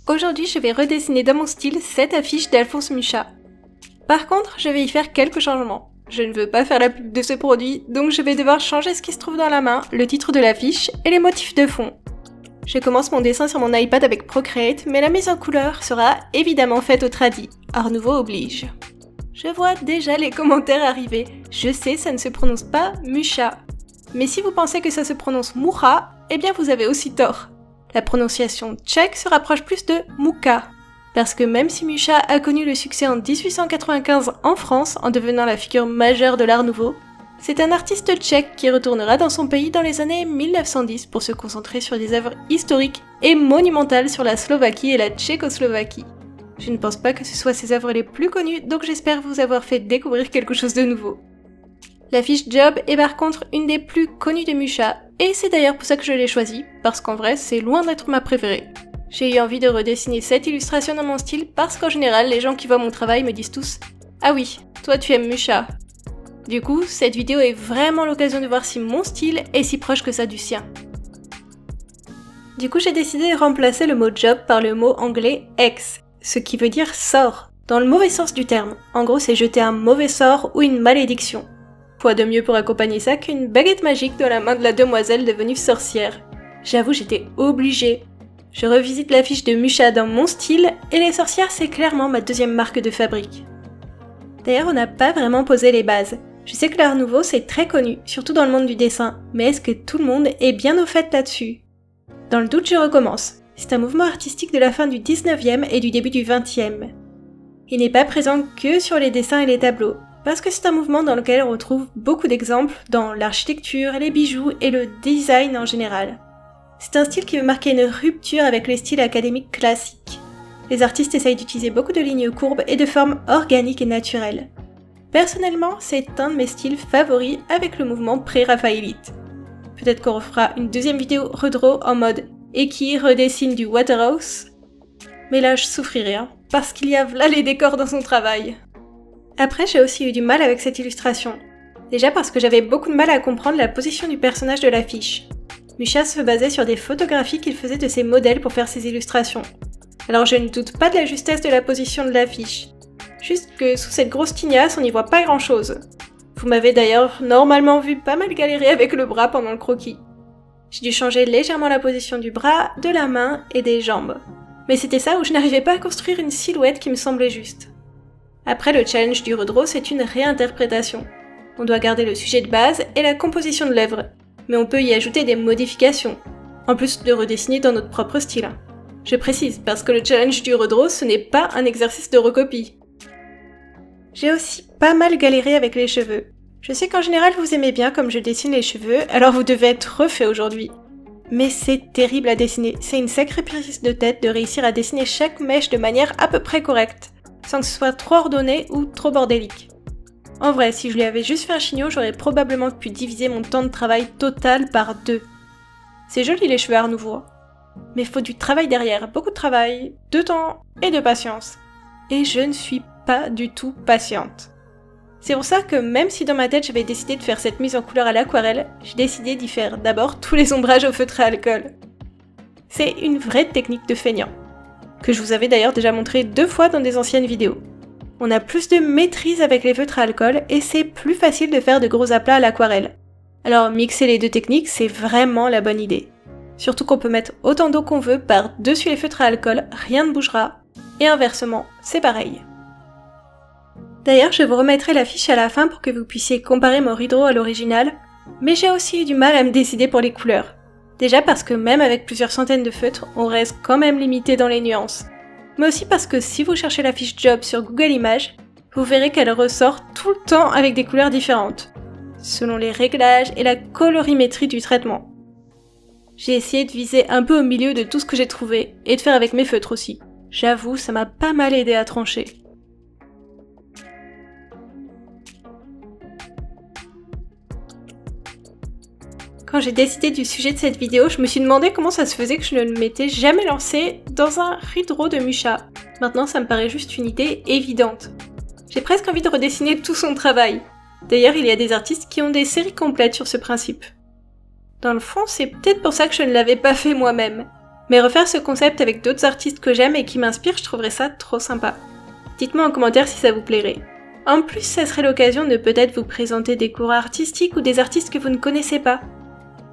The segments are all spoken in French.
Aujourd'hui, je vais redessiner dans mon style cette affiche d'Alphonse Mucha. Par contre, je vais y faire quelques changements. Je ne veux pas faire la pub de ce produit, donc je vais devoir changer ce qui se trouve dans la main, le titre de l'affiche et les motifs de fond. Je commence mon dessin sur mon iPad avec Procreate, mais la mise en couleur sera évidemment faite au tradi. Art Nouveau oblige. Je vois déjà les commentaires arriver. Je sais, ça ne se prononce pas Mucha. Mais si vous pensez que ça se prononce Mucha, eh bien vous avez aussi tort. La prononciation tchèque se rapproche plus de Mucha. Parce que même si Mucha a connu le succès en 1895 en France en devenant la figure majeure de l'Art Nouveau, c'est un artiste tchèque qui retournera dans son pays dans les années 1910 pour se concentrer sur des œuvres historiques et monumentales sur la Slovaquie et la Tchécoslovaquie. Je ne pense pas que ce soit ses œuvres les plus connues, donc j'espère vous avoir fait découvrir quelque chose de nouveau. L'affiche Job est par contre une des plus connues de Mucha, et c'est d'ailleurs pour ça que je l'ai choisie, parce qu'en vrai c'est loin d'être ma préférée. J'ai eu envie de redessiner cette illustration dans mon style parce qu'en général, les gens qui voient mon travail me disent tous « Ah oui, toi tu aimes Mucha ». Du coup, cette vidéo est vraiment l'occasion de voir si mon style est si proche que ça du sien. Du coup, j'ai décidé de remplacer le mot « job » par le mot anglais « hex », ce qui veut dire « sort », dans le mauvais sens du terme. En gros, c'est jeter un mauvais sort ou une malédiction. Quoi de mieux pour accompagner ça qu'une baguette magique dans la main de la demoiselle devenue sorcière. J'avoue, j'étais obligée. Je revisite l'affiche de Mucha dans mon style, et les sorcières c'est clairement ma deuxième marque de fabrique. D'ailleurs on n'a pas vraiment posé les bases. Je sais que l'art nouveau c'est très connu, surtout dans le monde du dessin, mais est-ce que tout le monde est bien au fait là-dessus? Dans le doute je recommence. C'est un mouvement artistique de la fin du 19e et du début du 20e. Il n'est pas présent que sur les dessins et les tableaux, parce que c'est un mouvement dans lequel on retrouve beaucoup d'exemples dans l'architecture, les bijoux et le design en général. C'est un style qui veut marquer une rupture avec les styles académiques classiques. Les artistes essayent d'utiliser beaucoup de lignes courbes et de formes organiques et naturelles. Personnellement, c'est un de mes styles favoris avec le mouvement pré-raphaélite. Peut-être qu'on refera une deuxième vidéo redraw en mode « et qui redessine du Waterhouse ?» Mais là, je souffrirai, parce qu'il y a là les décors dans son travail. Après, j'ai aussi eu du mal avec cette illustration. Déjà parce que j'avais beaucoup de mal à comprendre la position du personnage de l'affiche. Mucha se basait sur des photographies qu'il faisait de ses modèles pour faire ses illustrations. Alors je ne doute pas de la justesse de la position de l'affiche. Juste que sous cette grosse tignasse, on n'y voit pas grand chose. Vous m'avez d'ailleurs normalement vu pas mal galérer avec le bras pendant le croquis. J'ai dû changer légèrement la position du bras, de la main et des jambes. Mais c'était ça où je n'arrivais pas à construire une silhouette qui me semblait juste. Après, le challenge du redraw, c'est une réinterprétation. On doit garder le sujet de base et la composition de l'œuvre, mais on peut y ajouter des modifications, en plus de redessiner dans notre propre style. Je précise, parce que le challenge du redraw, ce n'est pas un exercice de recopie. J'ai aussi pas mal galéré avec les cheveux. Je sais qu'en général vous aimez bien comme je dessine les cheveux, alors vous devez être refait aujourd'hui. Mais c'est terrible à dessiner, c'est une sacrée prise de tête de réussir à dessiner chaque mèche de manière à peu près correcte, sans que ce soit trop ordonné ou trop bordélique. En vrai, si je lui avais juste fait un chignon, j'aurais probablement pu diviser mon temps de travail total par 2. C'est joli les cheveux Art Nouveau, mais faut du travail derrière, beaucoup de travail, de temps et de patience. Et je ne suis pas du tout patiente. C'est pour ça que même si dans ma tête j'avais décidé de faire cette mise en couleur à l'aquarelle, j'ai décidé d'y faire d'abord tous les ombrages au feutre à alcool. C'est une vraie technique de feignant, que je vous avais d'ailleurs déjà montré 2 fois dans des anciennes vidéos. On a plus de maîtrise avec les feutres à alcool et c'est plus facile de faire de gros aplats à l'aquarelle. Alors mixer les deux techniques, c'est vraiment la bonne idée. Surtout qu'on peut mettre autant d'eau qu'on veut par-dessus les feutres à alcool, rien ne bougera. Et inversement, c'est pareil. D'ailleurs, je vous remettrai l'affiche à la fin pour que vous puissiez comparer mon redraw à l'original, mais j'ai aussi eu du mal à me décider pour les couleurs. Déjà parce que même avec plusieurs centaines de feutres, on reste quand même limité dans les nuances. Mais aussi parce que si vous cherchez la fiche Job sur Google Images, vous verrez qu'elle ressort tout le temps avec des couleurs différentes, selon les réglages et la colorimétrie du traitement. J'ai essayé de viser un peu au milieu de tout ce que j'ai trouvé, et de faire avec mes feutres aussi. J'avoue, ça m'a pas mal aidé à trancher. Quand j'ai décidé du sujet de cette vidéo, je me suis demandé comment ça se faisait que je ne m'étais jamais lancée dans un redraw de Mucha. Maintenant, ça me paraît juste une idée évidente. J'ai presque envie de redessiner tout son travail. D'ailleurs, il y a des artistes qui ont des séries complètes sur ce principe. Dans le fond, c'est peut-être pour ça que je ne l'avais pas fait moi-même. Mais refaire ce concept avec d'autres artistes que j'aime et qui m'inspirent, je trouverais ça trop sympa. Dites-moi en commentaire si ça vous plairait. En plus, ça serait l'occasion de peut-être vous présenter des cours artistiques ou des artistes que vous ne connaissez pas.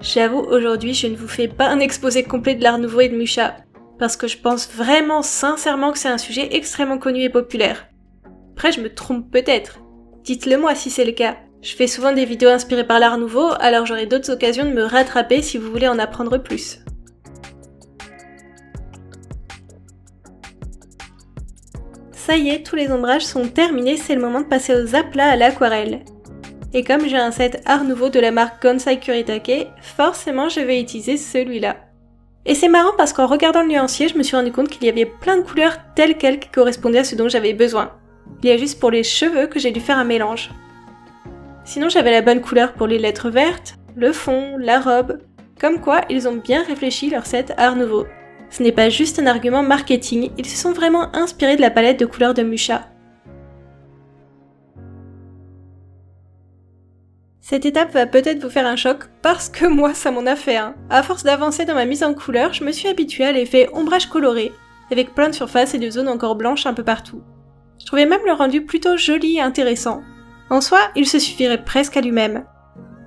J'avoue, aujourd'hui, je ne vous fais pas un exposé complet de l'art nouveau et de Mucha, parce que je pense vraiment sincèrement que c'est un sujet extrêmement connu et populaire. Après, je me trompe peut-être. Dites-le moi si c'est le cas. Je fais souvent des vidéos inspirées par l'art nouveau, alors j'aurai d'autres occasions de me rattraper si vous voulez en apprendre plus. Ça y est, tous les ombrages sont terminés, c'est le moment de passer aux aplats à l'aquarelle. Et comme j'ai un set art nouveau de la marque Kansai Kuretake, forcément je vais utiliser celui-là. Et c'est marrant parce qu'en regardant le nuancier, je me suis rendu compte qu'il y avait plein de couleurs telles quelles qui correspondaient à ce dont j'avais besoin. Il y a juste pour les cheveux que j'ai dû faire un mélange. Sinon j'avais la bonne couleur pour les lettres vertes, le fond, la robe. Comme quoi, ils ont bien réfléchi leur set art nouveau. Ce n'est pas juste un argument marketing, ils se sont vraiment inspirés de la palette de couleurs de Mucha. Cette étape va peut-être vous faire un choc parce que moi ça m'en a fait un. À force d'avancer dans ma mise en couleur, je me suis habituée à l'effet ombrage coloré, avec plein de surfaces et de zones encore blanches un peu partout. Je trouvais même le rendu plutôt joli et intéressant. En soi, il se suffirait presque à lui-même.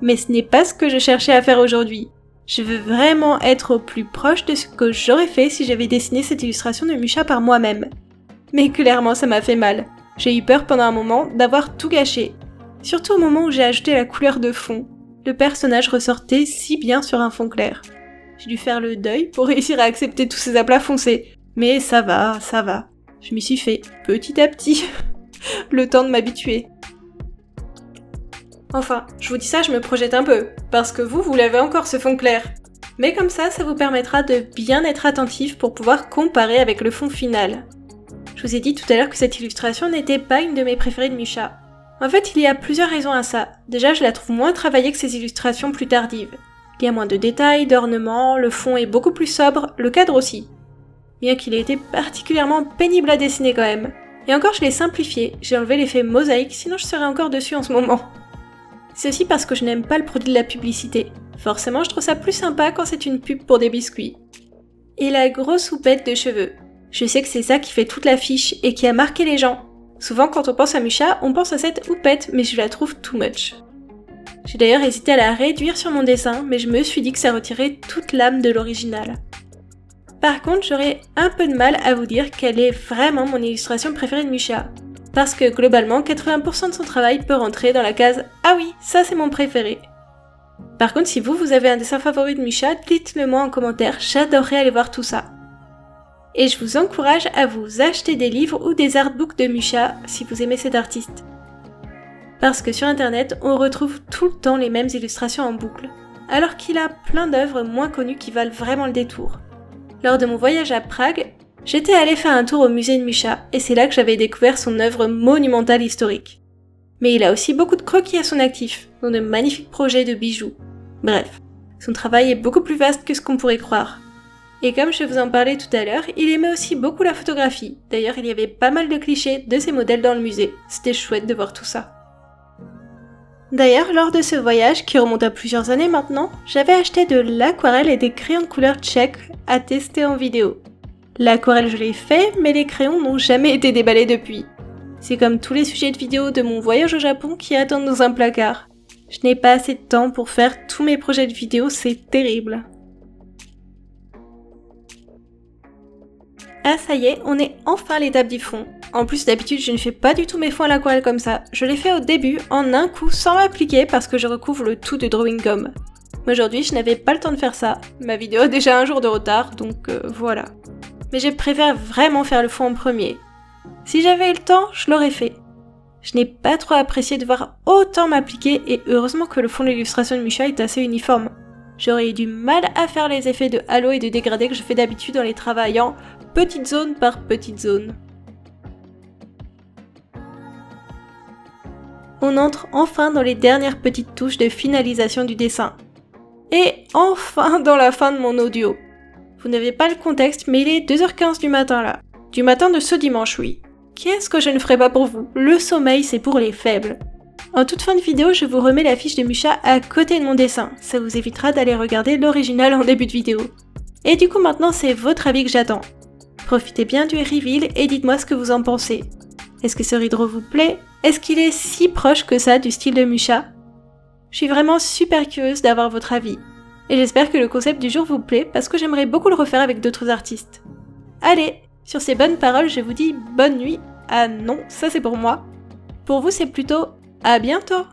Mais ce n'est pas ce que je cherchais à faire aujourd'hui. Je veux vraiment être au plus proche de ce que j'aurais fait si j'avais dessiné cette illustration de Mucha par moi-même. Mais clairement ça m'a fait mal. J'ai eu peur pendant un moment d'avoir tout gâché. Surtout au moment où j'ai ajouté la couleur de fond. Le personnage ressortait si bien sur un fond clair. J'ai dû faire le deuil pour réussir à accepter tous ces aplats foncés. Mais ça va, ça va. Je m'y suis fait petit à petit. Le temps de m'habituer. Enfin, je vous dis ça, je me projette un peu, parce que vous l'avez encore ce fond clair. Mais comme ça vous permettra de bien être attentif pour pouvoir comparer avec le fond final. Je vous ai dit tout à l'heure que cette illustration n'était pas une de mes préférées de Mucha. En fait, il y a plusieurs raisons à ça. Déjà, je la trouve moins travaillée que ses illustrations plus tardives. Il y a moins de détails, d'ornements, le fond est beaucoup plus sobre, le cadre aussi. Bien qu'il ait été particulièrement pénible à dessiner quand même. Et encore, je l'ai simplifié, j'ai enlevé l'effet mosaïque, sinon je serais encore dessus en ce moment. C'est aussi parce que je n'aime pas le produit de la publicité. Forcément, je trouve ça plus sympa quand c'est une pub pour des biscuits. Et la grosse houppette de cheveux. Je sais que c'est ça qui fait toute l'affiche et qui a marqué les gens. Souvent, quand on pense à Mucha, on pense à cette houppette, mais je la trouve too much. J'ai d'ailleurs hésité à la réduire sur mon dessin, mais je me suis dit que ça retirait toute l'âme de l'original. Par contre, j'aurais un peu de mal à vous dire quelle est vraiment mon illustration préférée de Mucha. Parce que globalement, 80% de son travail peut rentrer dans la case « Ah oui, ça c'est mon préféré ». Par contre, si vous avez un dessin favori de Mucha, dites-le moi en commentaire, j'adorerais aller voir tout ça. Et je vous encourage à vous acheter des livres ou des artbooks de Mucha si vous aimez cet artiste. Parce que sur internet, on retrouve tout le temps les mêmes illustrations en boucle, alors qu'il a plein d'œuvres moins connues qui valent vraiment le détour. Lors de mon voyage à Prague, j'étais allée faire un tour au musée de Mucha, et c'est là que j'avais découvert son œuvre monumentale historique. Mais il a aussi beaucoup de croquis à son actif, dont de magnifiques projets de bijoux. Bref, son travail est beaucoup plus vaste que ce qu'on pourrait croire. Et comme je vous en parlais tout à l'heure, il aimait aussi beaucoup la photographie. D'ailleurs, il y avait pas mal de clichés de ses modèles dans le musée. C'était chouette de voir tout ça. D'ailleurs, lors de ce voyage, qui remonte à plusieurs années maintenant, j'avais acheté de l'aquarelle et des crayons de couleur tchèques à tester en vidéo. L'aquarelle je l'ai fait, mais les crayons n'ont jamais été déballés depuis. C'est comme tous les sujets de vidéo de mon voyage au Japon qui attendent dans un placard. Je n'ai pas assez de temps pour faire tous mes projets de vidéo, c'est terrible. Ah ça y est, on est enfin à l'étape du fond. En plus d'habitude je ne fais pas du tout mes fonds à l'aquarelle comme ça. Je l'ai fait au début en un coup sans m'appliquer parce que je recouvre le tout de drawing gum. Mais aujourd'hui je n'avais pas le temps de faire ça. Ma vidéo a déjà un jour de retard donc voilà. Mais je préfère vraiment faire le fond en premier. Si j'avais eu le temps, je l'aurais fait. Je n'ai pas trop apprécié de voir autant m'appliquer et heureusement que le fond de l'illustration de Mucha est assez uniforme. J'aurais eu du mal à faire les effets de halo et de dégradé que je fais d'habitude en les travaillant petite zone par petite zone. On entre enfin dans les dernières petites touches de finalisation du dessin. Et enfin dans la fin de mon audio. Vous n'avez pas le contexte, mais il est 2h15 du matin là. Du matin de ce dimanche, oui. Qu'est-ce que je ne ferai pas pour vous? Le sommeil, c'est pour les faibles. En toute fin de vidéo, je vous remets la fiche de Mucha à côté de mon dessin. Ça vous évitera d'aller regarder l'original en début de vidéo. Et du coup maintenant c'est votre avis que j'attends. Profitez bien du reveal et dites-moi ce que vous en pensez. Est-ce que ce Hydro vous plaît? Est-ce qu'il est si proche que ça du style de Musha? Je suis vraiment super curieuse d'avoir votre avis. Et j'espère que le concept du jour vous plaît parce que j'aimerais beaucoup le refaire avec d'autres artistes. Allez, sur ces bonnes paroles, je vous dis bonne nuit. Ah non, ça c'est pour moi. Pour vous c'est plutôt à bientôt.